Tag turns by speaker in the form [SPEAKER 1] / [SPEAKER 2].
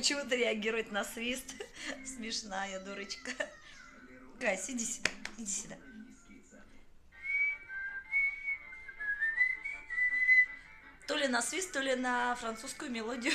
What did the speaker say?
[SPEAKER 1] почему-то реагирует на свист. Смешная дурочка. Гайс, иди сюда, иди сюда. То ли на свист, то ли на французскую мелодию.